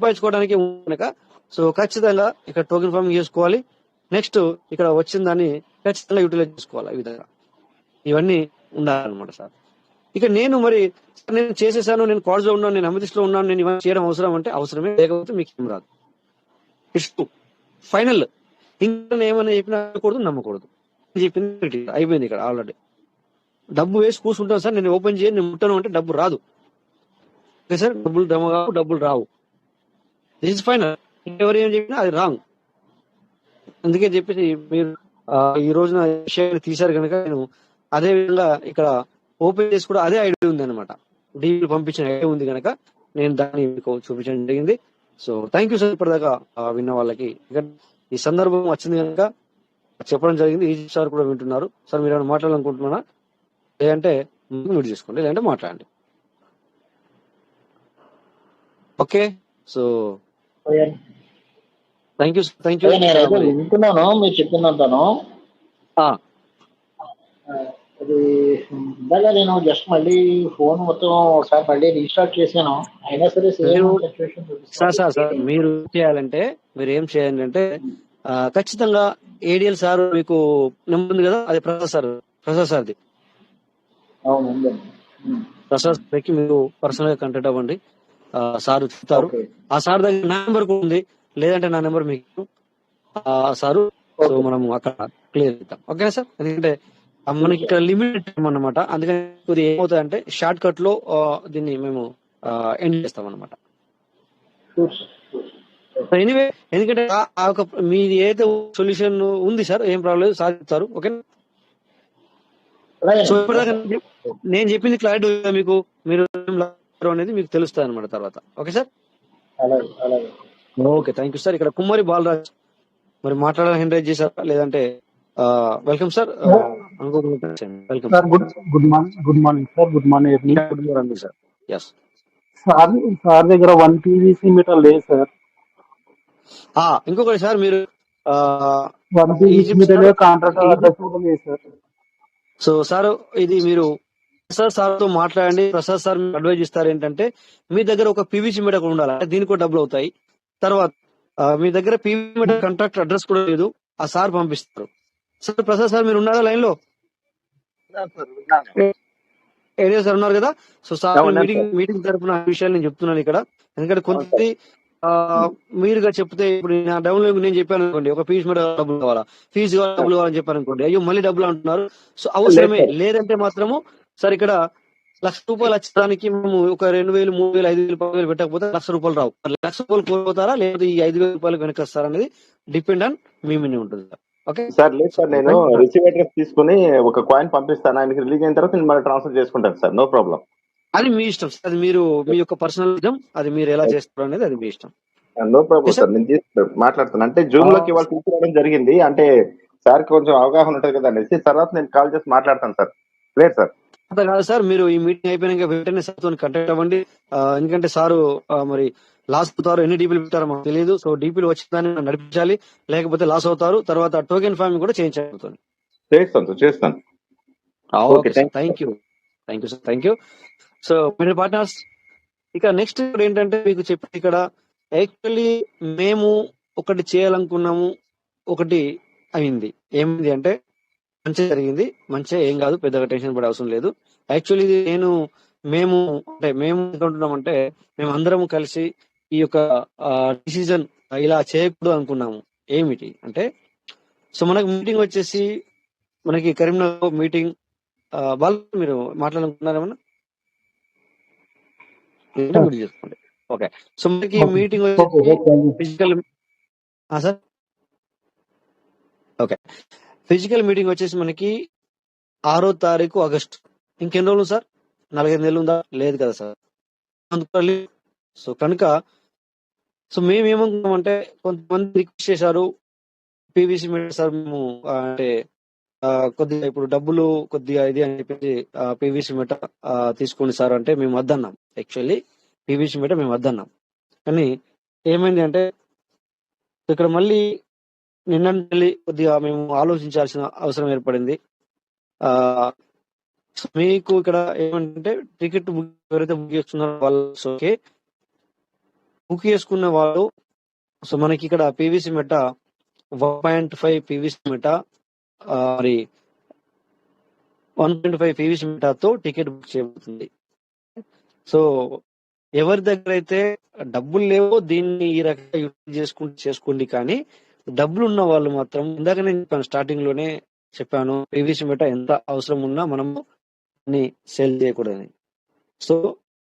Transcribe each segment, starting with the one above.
సంపాదించుకోవడానికి కనుక సో ఖచ్చితంగా ఇక్కడ టోకెన్ ఫార్మింగ్ చేసుకోవాలి. నెక్స్ట్ ఇక్కడ వచ్చిన దాన్ని ఖచ్చితంగా యూటిలైజ్ చేసుకోవాలి. ఈ విధంగా ఇవన్నీ ఉండాలన్నమాట సార్. ఇక నేను మరి నేను చేసేసాను, నేను కాలేజ్ లో ఉన్నాను, నేను అమితిస్ లో ఉన్నాను, నేను ఇవన్నీ చేయడం అవసరం అంటే అవసరమే, లేకపోతే మీకు ఏం రాదు. It's final. ఇంకా ఏమైనా చెప్పినా నమ్మకూడదు. చెప్పింది అయిపోయింది ఇక్కడ ఆల్రెడీ. డబ్బు వేసి కూర్చుంటాను సార్, నేను ఓపెన్ చేయను, నేను ముట్టను అంటే డబ్బు రాదు. ఓకే సార్, డబ్బులు జమ కావు, డబ్బులు రావు. This is final. ఎవరు ఏం చెప్పినా అది రాంగ్. అందుకే చెప్పేసి మీరు ఈ రోజున విషయాన్ని తీశారు కనుక నేను అదే విధంగా ఇక్కడ ఓపెన్ చేసి కూడా అదే ఐడియా ఉంది అనమాట. డీల్ పంపించిన ఐడియా ఉంది కనుక నేను దాన్ని మీకు చూపించడం జరిగింది. సో థ్యాంక్ యూ సార్ ఇప్పటిదాకా విన్న వాళ్ళకి. ఈ సందర్భం వచ్చింది కనుక చెప్పడం జరిగింది. ఈ సార్ కూడా వింటున్నారు. సార్ మీరు ఏమైనా మాట్లాడాలనుకుంటున్నారా? లేదంటే మ్యూట్ చేసుకోండి, లేదంటే మాట్లాడండి. ఓకే, సో థ్యాంక్ యూ వింటున్నాను మీరు చెప్పిందంతాను. అది ఇందాక నేను జస్ట్ మళ్ళీ ఫోన్ మొత్తం ఒకసారి మళ్ళీ రీస్టార్ట్ చేశాను, అయినా సరే సార్ మీరు చేయాలంటే మీరు ఏం చేయాలంటే ఖచ్చితంగా ఏడిఎల్ సార్ మీకు నెంబర్ ఉంది కదా, అది ప్రసాద్ సార్ది. ప్రసాద్ సార్కి మీరు పర్సనల్ గా కాంటాక్ట్ అవ్వండి. సార్ చెప్తారు. ఆ సార్ దగ్గర నా నెంబర్ కూడా ఉంది, లేదంటే నా నెంబర్ మీకు సారు. సో మనం అక్కడ క్లియర్ చేద్దాం. ఓకేనా సార్? ఎందుకంటే మనకి ఇక్కడ లిమిటెడ్ టైం అన్నమాట. అందుకని కొద్దిగా ఏమవుతుందంటే షార్ట్ కట్ లో దీన్ని మేము ఎండ్ చేస్తాం అన్నమాట. ఎనీవే, ఎందుకంటే మీది ఏదైతే సొల్యూషన్ ఉంది సార్, ఏం ప్రాబ్లం లేదు, సార్ చెప్తారు. ఓకేనా? సో ఇప్పటిదాకా నేను చెప్పింది క్లారిటీ మీకు, మీరు అనేది మీకు తెలుస్తుంది అనమాట తర్వాత. Okay sir? Okay, thank you sir. ఇక్కడ కుమ్మరి బాలరాజ్ మరి మాట్లాడాలని ఎంకరేజ్ చేశారా, లేదంటే welcome sir. Welcome sir. Good morning sir. Good morning sir. Yes sir దగ్గర 1 PVC మీటర్ లేదు సార్. ఇంకొకటి సార్, మీరు 1 PVC మీటర్ కాంట్రాక్ట్ అడ్రస్ కూడా లేదు సార్. సో సార్ ఇది మీరు ప్రసాద్ సార్ తో మాట్లాడండి. ప్రసాద్ సార్ మీకు అడ్వైజ్ ఇస్తారు ఏంటంటే మీ దగ్గర ఒక పీవీసీ మీటర్ కూడా ఉండాలి, దీనికి కూడా డబ్బులు అవుతాయి. తర్వాత మీ దగ్గర పీవీసీ మీటర్ కాంట్రాక్ట్ అడ్రస్ కూడా లేదు, ఆ సార్ పంపిస్తారు. సార్ ప్రసాద్ సార్ మీరు ఉన్నారా లైన్ లో? ఏరియా సార్ ఉన్నారు కదా. సో సార్ మీటింగ్ తరఫున విషయాలు నేను చెప్తున్నాను ఇక్కడ. ఎందుకంటే కొంత మీరుగా చెప్తే ఇప్పుడు నా డౌన్ నేను చెప్పాను అనుకోండి, ఒక ఫీజు మీద డబ్బులు కావాలా, ఫీజు డబ్బులు కావాలని చెప్పాను అనుకోండి, అయ్యో మళ్ళీ డబ్బులు అంటున్నారు. సో అవసరమే లేదంటే మాత్రము సార్ ఇక్కడ ₹1,00,000 వచ్చడానికి మేము ఒక 2,000, 3,000, 5,000, 10,000 పెట్టకపోతే ₹1,00,000 రావు. ₹1,00,000 కోల్పోతారా లేదా ఈ ₹5,000 వెనకొస్తారా అనేది డిపెండ్ ఆన్ మీ మీద ఉంటుంది సార్. Okay sir. లేదు సార్, నేను రిసీవ్ అడ్రస్ తీసుకుని ఒక కాయిన్ పంపిస్తాను, ఆయనకి రిలీజ్ అయిన తర్వాత నేను మళ్ళీ ట్రాన్స్ఫర్ చేసుకుంటాను సార్. No problem. అది మీ ఇష్టం సార్, అది మీరు మీ యొక్క పర్సనల్ ఇష్టం, అది మీరు ఎలా చేస్తారు అనేది అది మీ ఇష్టం. నో ప్రాబ్లం సార్, నేను మాట్లాడుతాను. అంటే జూమ్ లోకి ఇవాళ తీసుకురావడం జరిగింది, అంటే సార్ కొంచెం అవగాహన ఉంటుంది కదా అనేసి తర్వాత నేను కాల్ చేసి మాట్లాడతాను సార్. లేదు సార్ అంత కాదు సార్, మీరు ఈ మీటింగ్ అయిపోయినాక వెంటనే సార్తో కాంటాక్ట్ అవ్వండి. ఎందుకంటే సారు మరి లాస్ అవుతారు, ఎన్ని డీపీలు పెట్టారో మాకు తెలియదు. సో డీపీలు వచ్చిందని నడిపించాలి, లేకపోతే లాస్ అవుతారు. తర్వాత టోకెన్ ఫార్మింగ్ కూడా చేయించబడుతుంది. చేస్తాను. Okay sir, thank you sir, thank you. So మీరు పార్ట్నర్స్, ఇక నెక్స్ట్ ఏంటంటే మీకు చెప్పి ఇక్కడ యాక్చువల్లీ మేము ఒకటి చేయాలనుకున్నాము, ఒకటి అయింది. ఏమైంది అంటే మంచిగా జరిగింది, మంచిగా ఏం కాదు, పెద్దగా టెన్షన్ పడే అవసరం లేదు. యాక్చువల్లీ ఇది మేము అనుకుంటున్నామంటే మేము అందరం కలిసి ఈ యొక్క డిసిజన్ ఇలా చేయకూడదు అనుకున్నాము. ఏమిటి అంటే, సో మనకు మీటింగ్ వచ్చేసి మనకి కరీంనగర్ మీటింగ్ వాళ్ళు మీరు మాట్లాడాలనుకున్నారేమన్నా చేసుకోండి. ఓకే, సో మనకి మీటింగ్ వచ్చేసి physical sir. Okay, physical meeting వచ్చేసి మనకి 6వ తారీఖు ఆగస్టు. ఇంకెన్ని రోజులు సార్? 4-5 నెలలు ఉందా? లేదు కదా సార్. సో కనుక సో మేమేమనుకున్నామంటే, కొంతమంది రిక్వెస్ట్ చేశారు పీవీసీ మీటర్ సార్ మేము అంటే కొద్దిగా ఇప్పుడు డబ్బులు కొద్దిగా ఇది అని చెప్పేసి పీవీసీ మీటర్ తీసుకోండి సార్ అంటే మేము వద్దన్నాం. యాక్చువల్లీ పీవీసీ మీటర్ మేము వద్దన్నాం. కానీ ఏమైంది అంటే ఇక్కడ మళ్ళీ నిన్న కొద్దిగా మేము ఆలోచించాల్సిన అవసరం ఏర్పడింది. మీకు ఇక్కడ ఏమంటే టికెట్ ఎవరైతే బుక్ చేస్తున్నారో వాళ్ళు ఓకే, బుక్ చేసుకున్న వాళ్ళు, సో మనకి ఇక్కడ PVCMETA 1.5 PVCMETA మరి 1.5 PVCMETA తో టికెట్ బుక్ చేయబడుతుంది. సో ఎవరి దగ్గర అయితే డబ్బులు లేవో దీన్ని ఈ రకంగా యూజ్ చేసుకోండి, కానీ డబ్బులు ఉన్న వాళ్ళు మాత్రం ఇందాక నేను చెప్పాను, స్టార్టింగ్ లోనే చెప్పాను, PVCMETA ఎంత అవసరం ఉన్నా మనము సేల్ చేయకూడదని. సో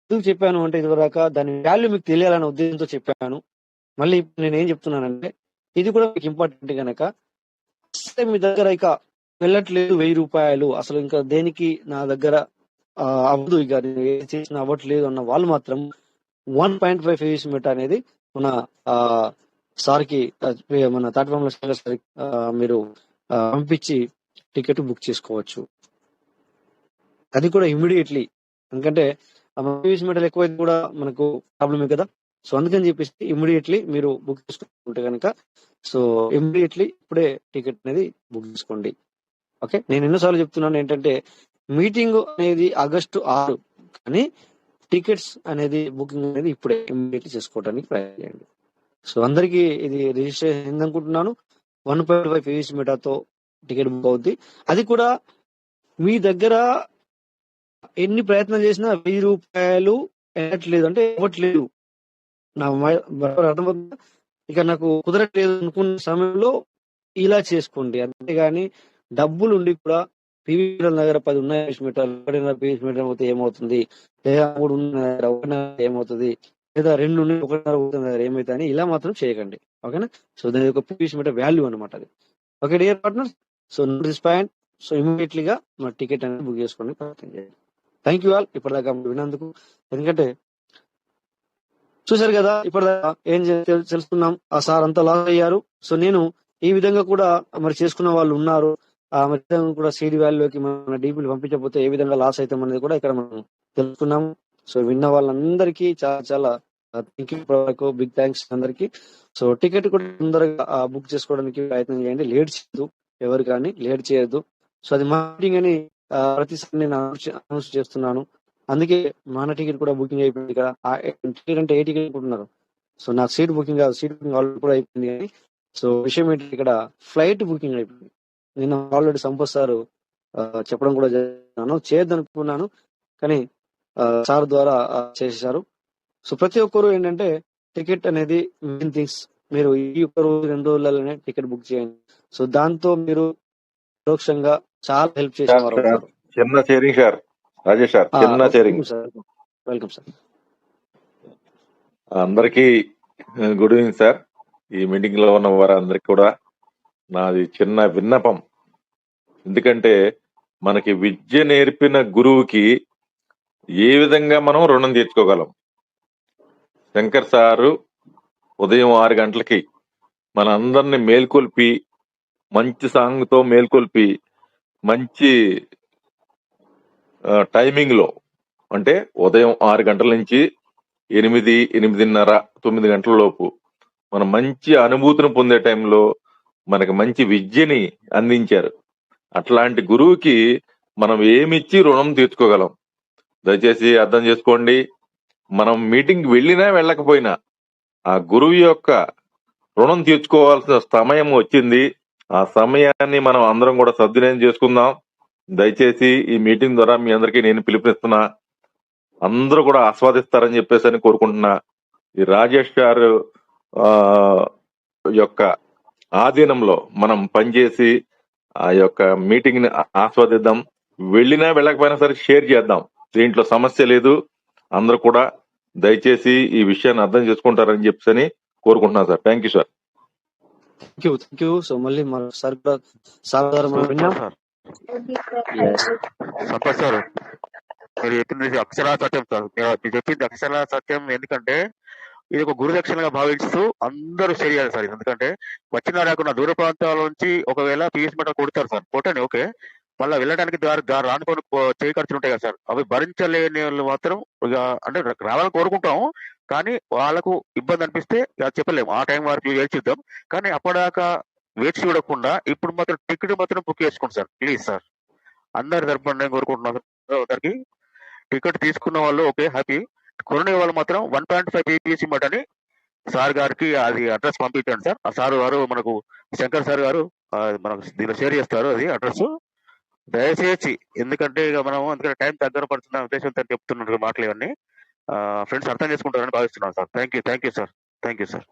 ఎందుకు చెప్పాను అంటే, ఇదివరదాకా దాని వాల్యూ మీకు తెలియాలనే ఉద్దేశంతో చెప్పాను. మళ్ళీ ఇప్పుడు నేను ఏం చెప్తున్నానంటే, ఇది కూడా మీకు ఇంపార్టెంట్ కనుక, అసలు మీ దగ్గర ఇక వెళ్ళట్లేదు 1000 రూపాయలు, అసలు ఇంకా దేనికి నా దగ్గర అవ్వదు, ఇక నేను ఏం చేసినా అవ్వట్లేదు అన్న వాళ్ళు మాత్రం 1.5 PVCMETA అనేది మన సార్కి, మన తాటిపాముల సార్ మీరు పంపించి టికెట్ బుక్ చేసుకోవచ్చు. అది కూడా ఇమ్మీడియట్లీ, ఎందుకంటే PVCMETA ఎక్కువైతే కూడా మనకు ప్రాబ్లమే కదా. సో అందుకని చెప్పేసి ఇమ్మీడియట్లీ మీరు బుక్ చేసుకుంటే కనుక, సో ఇమ్మీడియట్లీ ఇప్పుడే టికెట్ అనేది బుక్ చేసుకోండి. ఓకే, నేను ఎన్నోసార్లు చెప్తున్నాను ఏంటంటే, మీటింగ్ అనేది August 6, కానీ టికెట్స్ అనేది బుకింగ్ అనేది ఇప్పుడే ఇమ్మీడియట్లీ చేసుకోవడానికి ప్రయత్నం చేయండి. సో అందరికీ ఇది రిజిస్ట్రేషన్ అయిందనుకుంటున్నాను. 1.5 PVCMETA తో టికెట్ బుక్ అవుద్ది. అది కూడా మీ దగ్గర ఎన్ని ప్రయత్నాలు చేసినా 1000 రూపాయలు వెళ్ళట్లేదు అంటే ఇవ్వట్లేదు, నా బరాబర్ అర్థమవుతుందా? ఇక నాకు కుదరట్లేదు అనుకున్న సమయంలో ఇలా చేసుకోండి. అంతేగాని డబ్బులు ఉండి కూడా PVCMETA దగ్గర 10 ఉన్నాయి PVCMETA పోతే ఏమవుతుంది, లేదా 3 ఉన్నాయి ఏమవుతుంది, లేదా 2 ఉన్నాయి 1.5 ఏమైతే అని ఇలా మాత్రం చేయకండి. ఓకేనా? సో దాని యొక్క PVCMETA వాల్యూ అనమాట అది. Okay dear partners, so note this point. So ఇమీడియట్లీగా మన టికెట్ అనేది బుక్ చేసుకోండి, ప్రయత్నం చేయండి. థ్యాంక్ యూ ఆల్ ఇప్పటిదాకా విన్నందుకు. ఎందుకంటే చూశారు కదా, ఇప్పటిదాకా ఏం తెలుసుకున్నాం, ఆ సార్ అంతా లాస్ అయ్యారు. సో నేను ఈ విధంగా కూడా మరి చేసుకున్న వాళ్ళు ఉన్నారు. మరి కూడా CD వాల్యూకి మన డీపీలు పంపించకపోతే ఏ విధంగా లాస్ అవుతాం అనేది కూడా ఇక్కడ మనం తెలుసుకున్నాము. సో విన్న వాళ్ళందరికీ చాలా చాలా థ్యాంక్ యూ, బిగ్ థ్యాంక్స్ అందరికి. సో టికెట్ కూడా తొందరగా బుక్ చేసుకోవడానికి ప్రయత్నం చేయండి, లేట్ చేయొద్దు, ఎవరు కానీ లేట్ చేయొద్దు. సో అది మార్కెటింగ్ అని ప్రతిసారి నేను అనౌన్స్ చేస్తున్నాను. అందుకే మన టికెట్ కూడా బుకింగ్ అయిపోయింది. ఇక్కడ టికెట్ అంటే ఏ టికెట్ అనుకుంటున్నారు? సో నాకు సీట్ బుకింగ్ కాదు, సీట్ బుకింగ్ ఆల్రెడీ కూడా అయిపోయింది. కానీ సో విషయం ఏంటి, ఇక్కడ ఫ్లైట్ బుకింగ్ అయిపోయింది. నేను ఆల్రెడీ సంపత్ సార్ చెప్పడం కూడా చేయొద్దనుకున్నాను, కానీ సార్ ద్వారా చేసేసారు. సో ప్రతి ఒక్కరు ఏంటంటే టికెట్ అనేది మెయిన్ థింగ్స్, మీరు ఈ ఒక్క రోజు 2 రోజులలోనే టికెట్ బుక్ చేయండి. సో దాంతో మీరు పరోక్షంగా చాలా హెల్ప్ చేసేవారు అవుతారు. చిన్న షేరింగ్ సార్, రాజేష్ సార్, చిన్న షేరింగ్. Welcome sir. అందరికీ గుడ్ ఈవినింగ్ సార్. ఈ మీటింగ్ లో ఉన్న వారందరికి కూడా నాది చిన్న విన్నపం. ఎందుకంటే మనకి విద్య నేర్పిన గురువుకి ఏ విధంగా మనం రుణం తీర్చుకోగలం? శంకర్ సారు ఉదయం 6 గంటలకి మన అందరిని మేల్కొల్పి, మంచి సాంగ్ తో మేల్కొల్పి, మంచి టైమింగ్ లో, అంటే ఉదయం 6 గంటల నుంచి 8, 8:30, 9 గంటల లోపు మనం మంచి అనుభూతిని పొందే టైంలో మనకి మంచి విద్యని అందించారు. అట్లాంటి గురువుకి మనం ఏమిచ్చి రుణం తీర్చుకోగలం? దయచేసి అర్థం చేసుకోండి. మనం మీటింగ్ వెళ్ళినా వెళ్ళకపోయినా ఆ గురువు యొక్క రుణం తీర్చుకోవాల్సిన సమయం వచ్చింది. ఆ సమయాన్ని మనం అందరం కూడా సద్వినియోగం చేసుకుందాం. దయచేసి ఈ మీటింగ్ ద్వారా మీ అందరికీ నేను పిలుపునిస్తున్నా, అందరూ కూడా ఆస్వాదిస్తారని చెప్పేసి అని కోరుకుంటున్నా. ఈ రాజేష్ గారు యొక్క ఆధీనంలో మనం పనిచేసి ఆ యొక్క మీటింగ్ ని ఆస్వాదిద్దాం. వెళ్ళినా వెళ్ళకపోయినా సరే షేర్ చేద్దాం, దీంట్లో సమస్య లేదు. అందరూ కూడా దయచేసి ఈ విషయాన్ని అర్థం చేసుకుంటారని చెప్పేసి కోరుకుంటున్నాను sir. Thank you sir. Thank you. So మళ్ళీ మరోసారి కూడా సార్ సంపత్ సార్, మీరు చెప్పింది అక్షరా సత్యం సార్. మీరు చెప్పింది అక్షరా సత్యం. ఎందుకంటే ఇది ఒక గురుదక్షిణగా భావిస్తూ అందరూ చేయాలి సార్. ఎందుకంటే వచ్చిన రాకుండా దూర ప్రాంతాల నుంచి ఒకవేళ PVCMETA కొడతారు సార్, కొట్టండి ఓకే, మళ్ళీ వెళ్ళడానికి దారి రానుకొని చేయి ఖర్చులు ఉంటాయి కదా సార్, అవి భరించలేని వాళ్ళు మాత్రం ఇక అంటే రావాలని కోరుకుంటాము, కానీ వాళ్ళకు ఇబ్బంది అనిపిస్తే చెప్పలేము, ఆ టైం వరకు వేచిద్దాం. కానీ అప్పటిదాకా వేచి చూడకుండా ఇప్పుడు మాత్రం టికెట్ మాత్రం బుక్ చేసుకోండి సార్, ప్లీజ్ సార్. అందరి తరపున నేను కోరుకుంటున్నాను అందరికి. టికెట్ తీసుకున్న వాళ్ళు ఓకే హ్యాపీ, కొనే వాళ్ళు మాత్రం 1.5 PVCMETA అని సార్ గారికి అది అడ్రస్ పంపించండి సార్. ఆ సార్ గారు మనకు శంకర్ సార్ గారు మనకు దీనిలో షేర్ చేస్తారు అది అడ్రస్. దయచేసి ఎందుకంటే ఇక మనం అందుకని టైం దగ్గర పడుతున్న ఉద్దేశంతో చెప్తున్నారు మాటలు ఇవన్నీ. ఫ్రెండ్స్ అర్థం చేసుకుంటారని భావిస్తున్నాను సార్. Thank you sir.